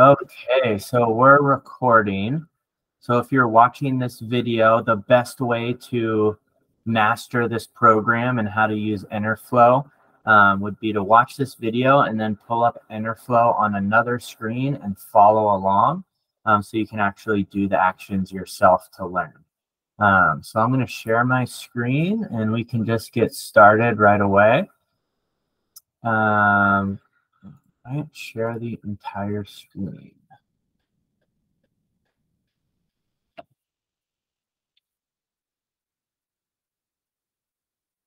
Okay, so we're recording. So if you're watching this video, the best way to master this program and how to use Enerflo would be to watch this video and then pull up Enerflo on another screen and follow along so you can actually do the actions yourself to learn. So I'm going to share my screen and we can just get started right away. Right, share the entire screen.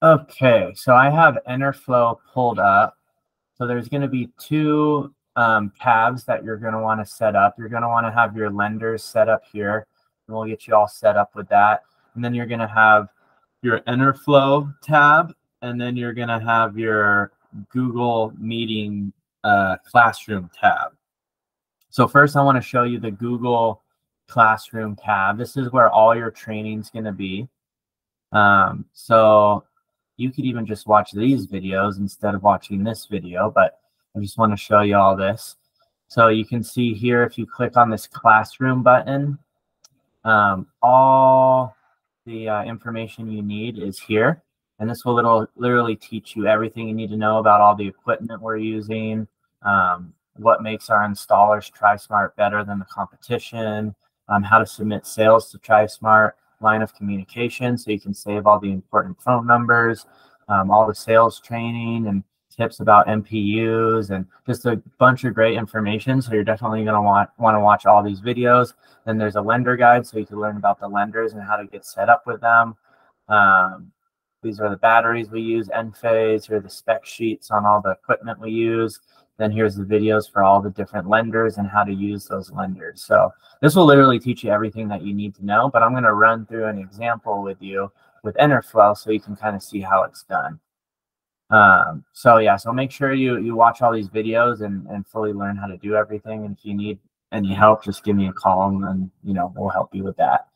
Okay, so I have Enerflo pulled up. So there's going to be two tabs that you're going to want to set up. You're going to want to have your lenders set up here, and we'll get you all set up with that. And then you're going to have your Enerflo tab, and then you're going to have your Google Meeting Classroom tab. So first, I want to show you the Google Classroom tab. This is where all your training is going to be. So you could even just watch these videos instead of watching this video, but I just want to show you all this. So you can see here, if you click on this classroom button, all the information you need is here. And this will literally teach you everything you need to know about all the equipment we're using, what makes our installers TriSmart better than the competition, how to submit sales to TriSmart, line of communication so you can save all the important phone numbers, all the sales training and tips about MPUs, and just a bunch of great information. So you're definitely going to want to watch all these videos. Then there's a lender guide so you can learn about the lenders and how to get set up with them. These are the batteries we use, Enphase. Here are the spec sheets on all the equipment we use. Then here's the videos for all the different lenders and how to use those lenders. So this will literally teach you everything that you need to know, but I'm going to run through an example with you with Enerflo so you can kind of see how it's done. So make sure you watch all these videos and fully learn how to do everything. And if you need any help, just give me a call and we'll help you with that.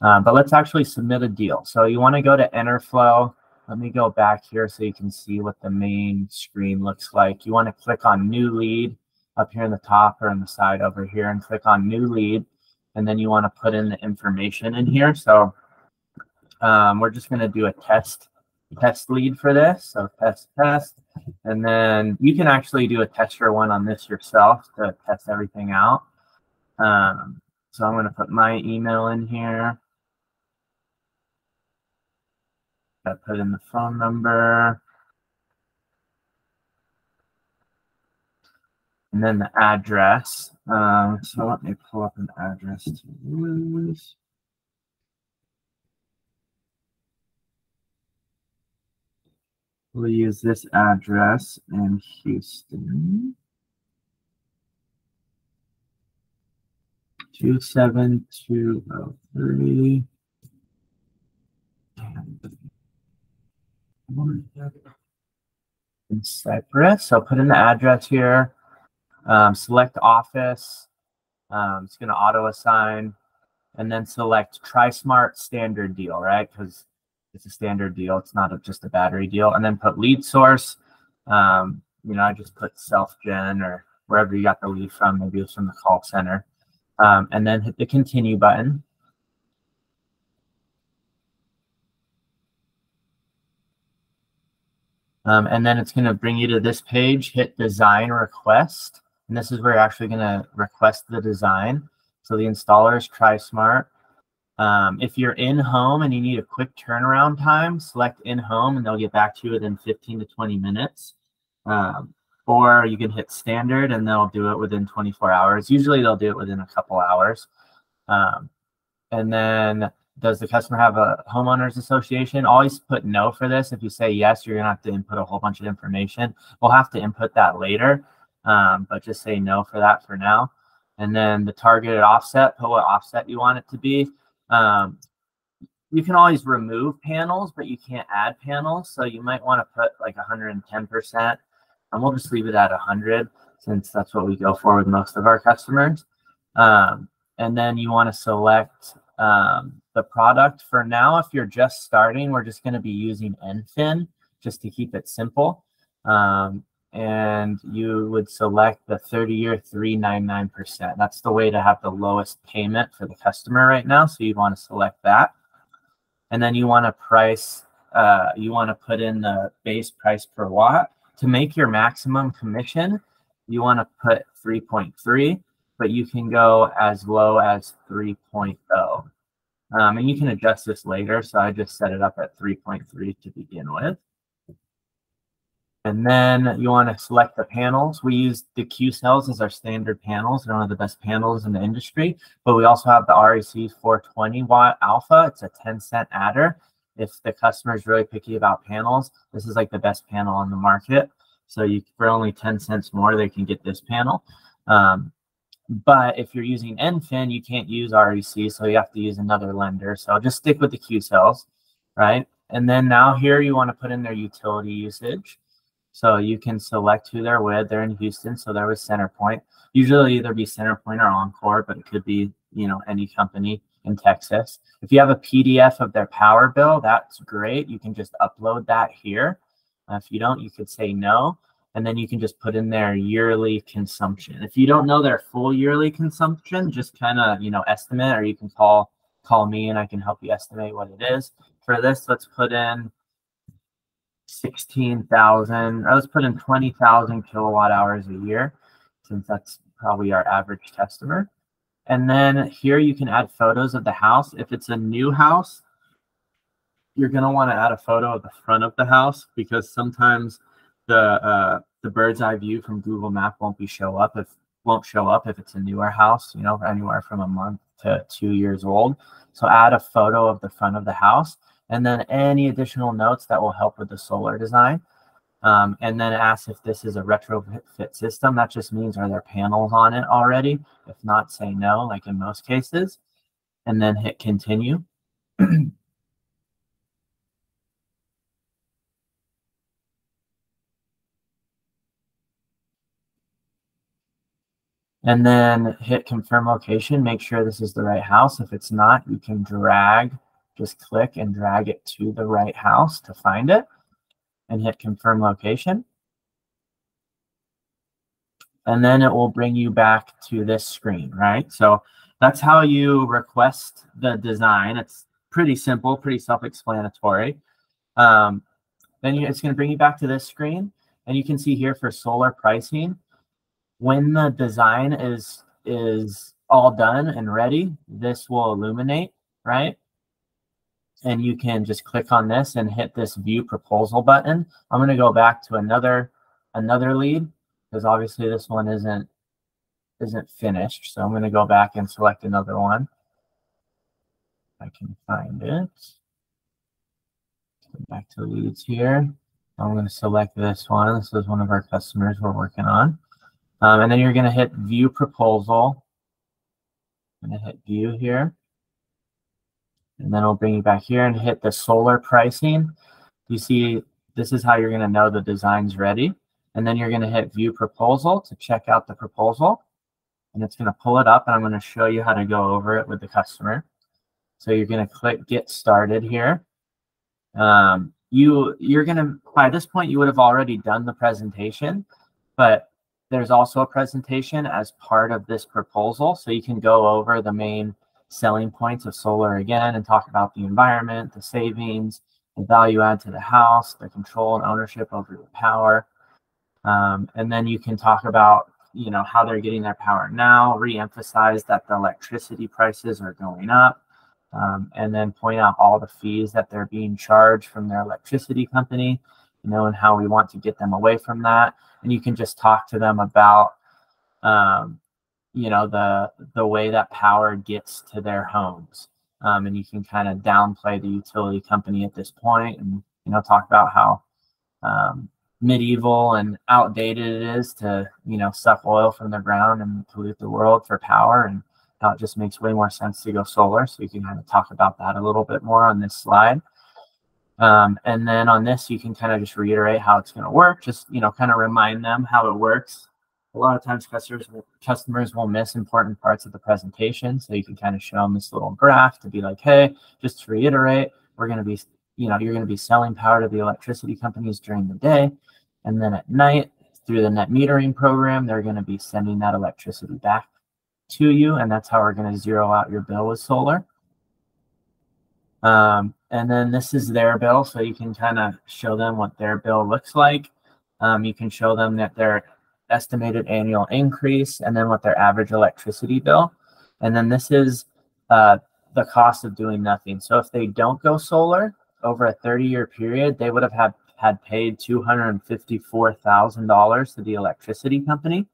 But let's actually submit a deal. So you want to go to Enerflo. Let me go back here so you can see what the main screen looks like. You want to click on New Lead up here in the top or on the side over here and click on New Lead. And then you want to put in the information in here. So we're just going to do a test lead for this. So test. And then you can actually do a tester one on this yourself to test everything out. So I'm going to put my email in here. I put in the phone number. And then the address. So let me pull up an address to use. We'll use this address in Houston. 27203. In Cypress. So put in the address here. Select office. It's going to auto assign, and then select TriSmart standard deal, right? Because it's a standard deal. It's not just a battery deal. And then put lead source. I just put self-gen or wherever you got the lead from. Maybe it's from the call center. And then hit the continue button. And then it's going to bring you to this page. Hit design request. And this is where you're actually going to request the design. So the installer is TriSmart. If you're in home and you need a quick turnaround time, select in home and they'll get back to you within 15 to 20 minutes. Or you can hit standard and they'll do it within 24 hours. Usually they'll do it within a couple hours. And then does the customer have a homeowners association? Always put no for this. If you say yes, you're going to have to input a whole bunch of information. We'll have to input that later, but just say no for that for now. And then the targeted offset, put what offset you want it to be. You can always remove panels, but you can't add panels. So you might want to put like 110%. And we'll just leave it at 100 since that's what we go for with most of our customers. And then you want to select the product. For now, if you're just starting, we're just going to be using Enfin just to keep it simple. and you would select the 30-year 3.99%. That's the way to have the lowest payment for the customer right now. So you'd want to select that. And then you want to put in the base price per watt. To make your maximum commission, you want to put 3.3, but you can go as low as 3.0. And you can adjust this later. So I just set it up at 3.3 to begin with. And then you want to select the panels. We use the Q cells as our standard panels. They're one of the best panels in the industry. But we also have the REC 420 watt alpha. It's a 10-cent adder. If the customer is really picky about panels, this is like the best panel on the market. So for only 10 cents more, they can get this panel. But if you're using NFIN, you can't use REC, so you have to use another lender. So just stick with the Q cells, right? And then now here you want to put in their utility usage. So you can select who they're with. They're in Houston, so they're with CenterPoint. Usually either be CenterPoint or Encore, but it could be, any company in Texas. If you have a PDF of their power bill, that's great. You can just upload that here. If you don't, you could say no, and then you can just put in their yearly consumption. If you don't know their full yearly consumption, just kind of, estimate, or you can call me and I can help you estimate what it is. For this, let's put in 16,000, or let's put in 20,000 kilowatt hours a year, since that's probably our average customer. And then here you can add photos of the house. If it's a new house, you're going to want to add a photo of the front of the house, because sometimes the bird's eye view from Google Map won't show up if it's a newer house, anywhere from a month to 2 years old. So add a photo of the front of the house, and then any additional notes that will help with the solar design. And then ask if this is a retrofit system. That just means, are there panels on it already? If not, say no, like in most cases, and then hit continue. And then hit confirm location. Make sure this is the right house. If it's not, you can just click and drag it to the right house to find it, and hit confirm location. And then it will bring you back to this screen, right? So that's how you request the design. It's pretty simple, pretty self-explanatory. Then it's going to bring you back to this screen, and you can see here for solar pricing, when the design is all done and ready, this will illuminate, right? And you can just click on this and hit this view proposal button. I'm going to go back to another lead, because obviously this one isn't finished. So I'm going to go back and select another one. I can find it. Go back to leads here. I'm going to select this one. This is one of our customers we're working on. And then you're going to hit view proposal. I'm going to hit view here. And then it'll bring you back here and hit the solar pricing. You see, this is how you're going to know the design's ready. And then you're going to hit view proposal to check out the proposal. And it's going to pull it up, and I'm going to show you how to go over it with the customer. So you're going to click get started here. You're going to, by this point, you would have already done the presentation, but there's also a presentation as part of this proposal. So you can go over the main selling points of solar again and talk about the environment, the savings, the value add to the house, the control and ownership over the power. And then you can talk about, how they're getting their power now, re-emphasize that the electricity prices are going up, and then point out all the fees that they're being charged from their electricity company, and how we want to get them away from that. And you can just talk to them about, the way that power gets to their homes. And you can kind of downplay the utility company at this point, and, talk about how medieval and outdated it is to, suck oil from the ground and pollute the world for power, and how it just makes way more sense to go solar. So you can kind of talk about that a little bit more on this slide. And then on this, you can kind of just reiterate how it's going to work, just, kind of remind them how it works. A lot of times customers will miss important parts of the presentation. So you can kind of show them this little graph to be like, hey, just to reiterate, we're going to be, you're going to be selling power to the electricity companies during the day. And then at night, through the net metering program, they're going to be sending that electricity back to you, and that's how we're going to zero out your bill with solar. And then this is their bill, so you can kind of show them what their bill looks like. You can show them that their estimated annual increase and then what their average electricity bill. And then this is the cost of doing nothing. So if they don't go solar over a 30-year period, they would have had paid $254,000 to the electricity company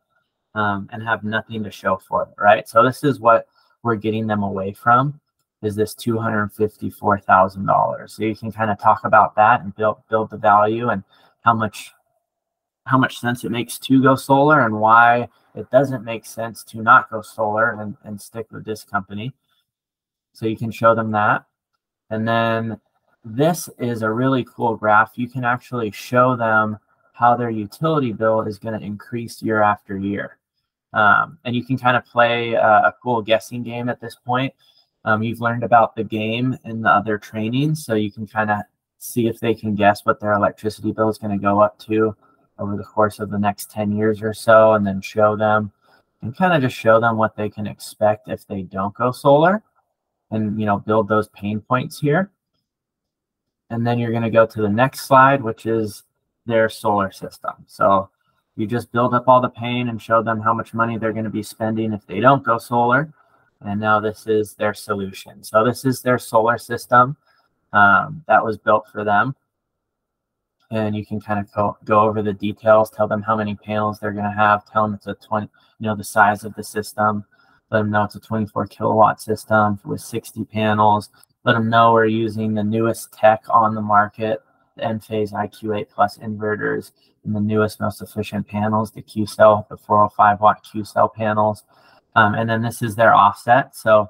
and have nothing to show for it, right? So this is what we're getting them away from, is this $254,000. So you can kind of talk about that and build the value and how much sense it makes to go solar and why it doesn't make sense to not go solar and stick with this company. So you can show them that. And then this is a really cool graph. You can actually show them how their utility bill is going to increase year after year. And you can kind of play a cool guessing game at this point. You've learned about the game in the other trainings, so you can kind of see if they can guess what their electricity bill is going to go up to over the course of the next 10 years or so, and then show them and kind of just show them what they can expect if they don't go solar, and build those pain points here. And then you're going to go to the next slide, which is their solar system. So you just build up all the pain and show them how much money they're going to be spending if they don't go solar. And now this is their solution. So this is their solar system that was built for them. And you can kind of go over the details, tell them how many panels they're going to have, tell them it's a 20, the size of the system, let them know it's a 24 kilowatt system with 60 panels, let them know we're using the newest tech on the market, the Enphase IQ8 Plus inverters, and the newest, most efficient panels, the Q-cell, the 405 watt Q-cell panels. And then this is their offset. So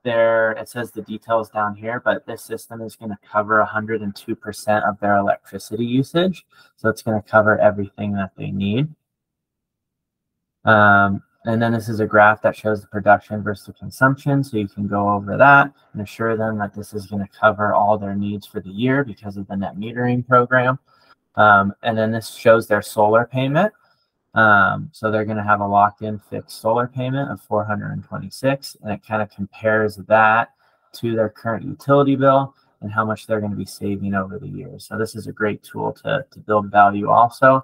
there, it says the details down here, but this system is going to cover 102% of their electricity usage. So it's going to cover everything that they need. And then this is a graph that shows the production versus the consumption. So you can go over that and assure them that this is going to cover all their needs for the year because of the net metering program. And then this shows their solar payment. So they're going to have a locked-in fixed solar payment of $426, and it kind of compares that to their current utility bill and how much they're going to be saving over the years. So this is a great tool to build value also.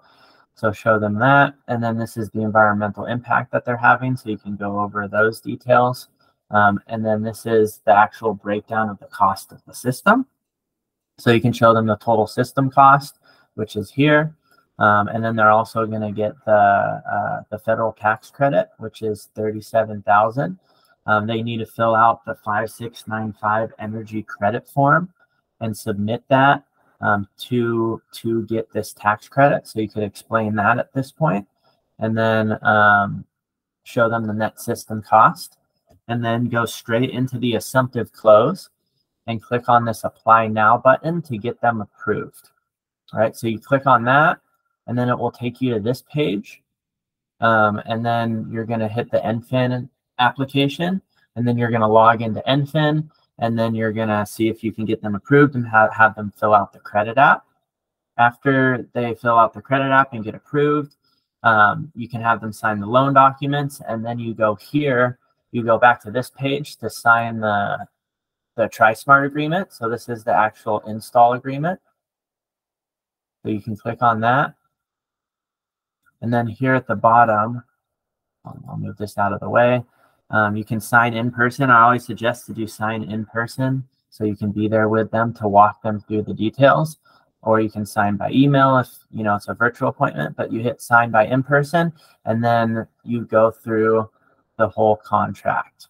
So show them that. And then this is the environmental impact that they're having. So you can go over those details. And then this is the actual breakdown of the cost of the system. So you can show them the total system cost, which is here. And then they're also going to get the federal tax credit, which is $37,000. They need to fill out the 5695 energy credit form and submit that to get this tax credit. So you could explain that at this point, and then show them the net system cost, and then go straight into the assumptive close and click on this apply now button to get them approved. All right, so you click on that, and then it will take you to this page. And then you're going to hit the NFIN application, and then you're going to log into NFIN, and then you're going to see if you can get them approved and have them fill out the credit app. After they fill out the credit app and get approved, you can have them sign the loan documents, and then you go here, you go back to this page to sign the TriSmart agreement. So this is the actual install agreement. So you can click on that. And then here at the bottom, I'll move this out of the way. You can sign in person. I always suggest to do sign in person so you can be there with them to walk them through the details. Or you can sign by email if it's a virtual appointment, but you hit sign by in person, and then you go through the whole contract.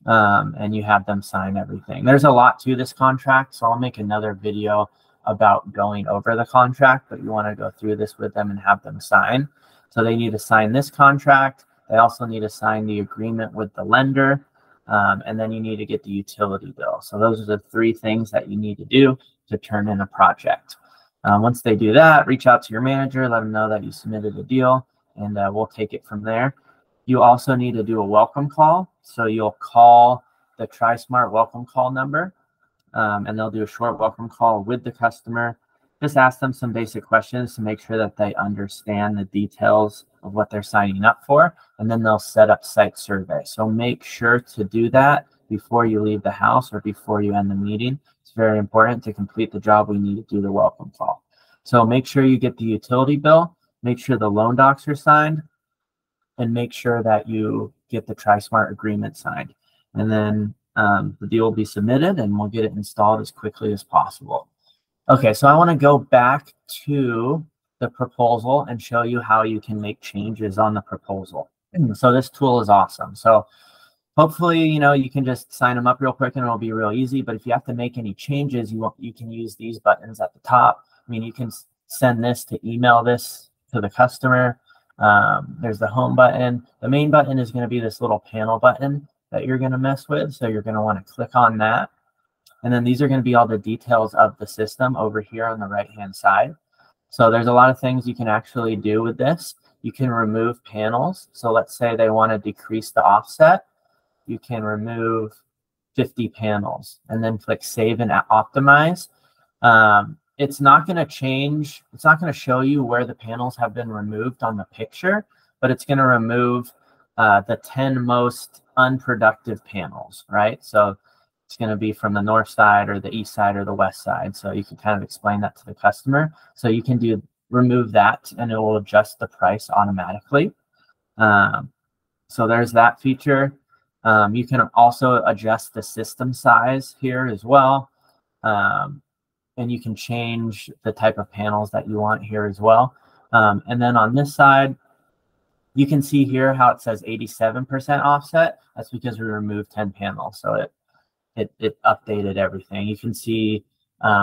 And you have them sign everything. There's a lot to this contract, so I'll make another video about going over the contract, but you want to go through this with them and have them sign. So they need to sign this contract. They also need to sign the agreement with the lender, and then you need to get the utility bill. So those are the three things that you need to do to turn in a project. Once they do that, reach out to your manager, let them know that you submitted a deal, and we'll take it from there. You also need to do a welcome call. So you'll call the TriSmart welcome call number, and they'll do a short welcome call with the customer. just ask them some basic questions to make sure that they understand the details of what they're signing up for, and then they'll set up site survey. So make sure to do that before you leave the house or before you end the meeting. It's very important to complete the job. We need to do the welcome call. So make sure you get the utility bill, make sure the loan docs are signed, and make sure that you get the TriSmart agreement signed. And then the deal will be submitted and we'll get it installed as quickly as possible. Okay, so I want to go back to the proposal and show you how you can make changes on the proposal. So this tool is awesome. So hopefully, you can just sign them up real quick and it'll be real easy. But if you have to make any changes, you can use these buttons at the top. I mean, you can send this to email this to the customer. There's the home button. The main button is going to be this little panel button that you're going to mess with. So you're going to want to click on that. And then these are going to be all the details of the system over here on the right-hand side. So there's a lot of things you can actually do with this. You can remove panels. So let's say they want to decrease the offset. You can remove 50 panels and then click Save and Optimize. It's not going to change. It's not going to show you where the panels have been removed on the picture, but it's going to remove the 10 most unproductive panels, right? So it's going to be from the north side or the east side or the west side. So you can kind of explain that to the customer. So you can remove that and it will adjust the price automatically. So there's that feature. You can also adjust the system size here as well. And you can change the type of panels that you want here as well. And then on this side, you can see here how it says 87% offset. That's because we removed 10 panels. So it updated everything. You can see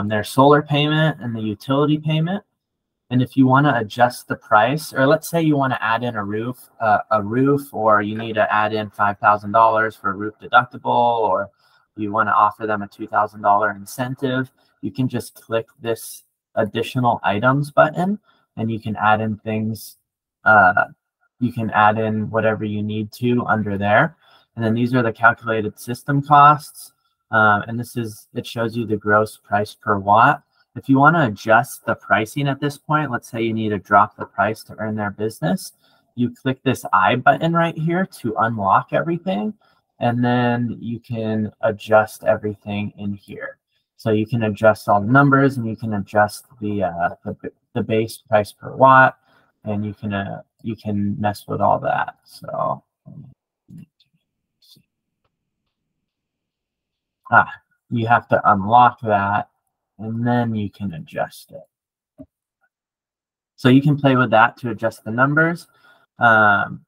their solar payment and the utility payment. And if you want to adjust the price, or let's say you want to add in a roof, or you need to add in $5,000 for a roof deductible, or you want to offer them a $2,000 incentive, you can just click this additional items button and you can add in things. You can add in whatever you need to under there. And then these are the calculated system costs. And it shows you the gross price per watt. If you want to adjust the pricing at this point, let's say you need to drop the price to earn their business, you click this I button right here to unlock everything. And then you can adjust everything in here. So you can adjust all the numbers and you can adjust the base price per watt, and you can mess with all that. So you have to unlock that and then you can adjust it. So you can play with that to adjust the numbers. And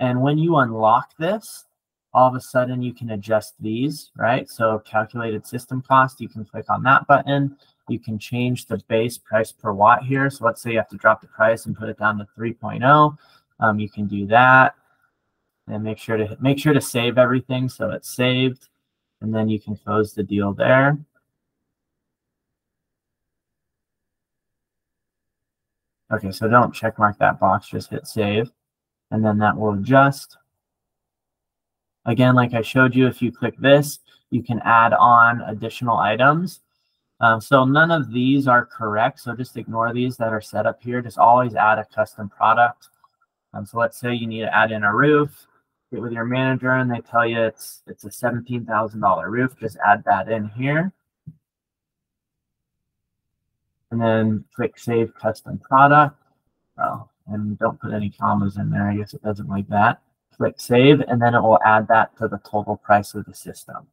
when you unlock this, all of a sudden you can adjust these, right? So calculated system cost, you can click on that button. You can change the base price per watt here. So let's say you have to drop the price and put it down to 3.0. You can do that. And make sure to save everything so it's saved. And then you can close the deal there. Okay, so don't check mark that box, just hit save. And then that will adjust. Again, like I showed you, if you click this, you can add on additional items. So none of these are correct, so just ignore these that are set up here. Just always add a custom product. So let's say you need to add in a roof. Get with your manager and they tell you it's a $17,000 roof. Just add that in here. And then click Save Custom Product. Oh, and don't put any commas in there. I guess it doesn't like that. Click Save, and then it will add that to the total price of the system.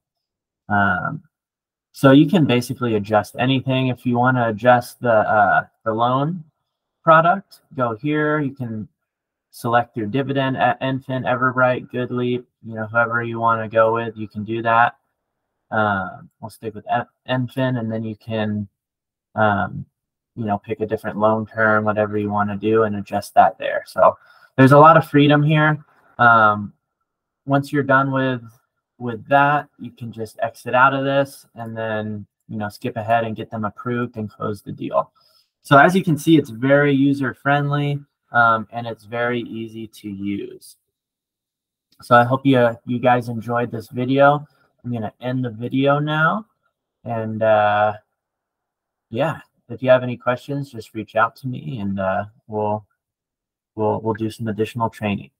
So you can basically adjust anything. If you want to adjust the loan product, go here. You can select your dividend at Enfin, Everbright, Goodleap, whoever you want to go with, you can do that. We'll stick with Enfin, and then you can pick a different loan term, whatever you want to do, and adjust that there. So there's a lot of freedom here. Once you're done with that, you can just exit out of this and then skip ahead and get them approved and close the deal. So as you can see, it's very user friendly and it's very easy to use. So I hope you guys enjoyed this video. I'm going to end the video now, and yeah. if you have any questions, just reach out to me, and we'll do some additional training.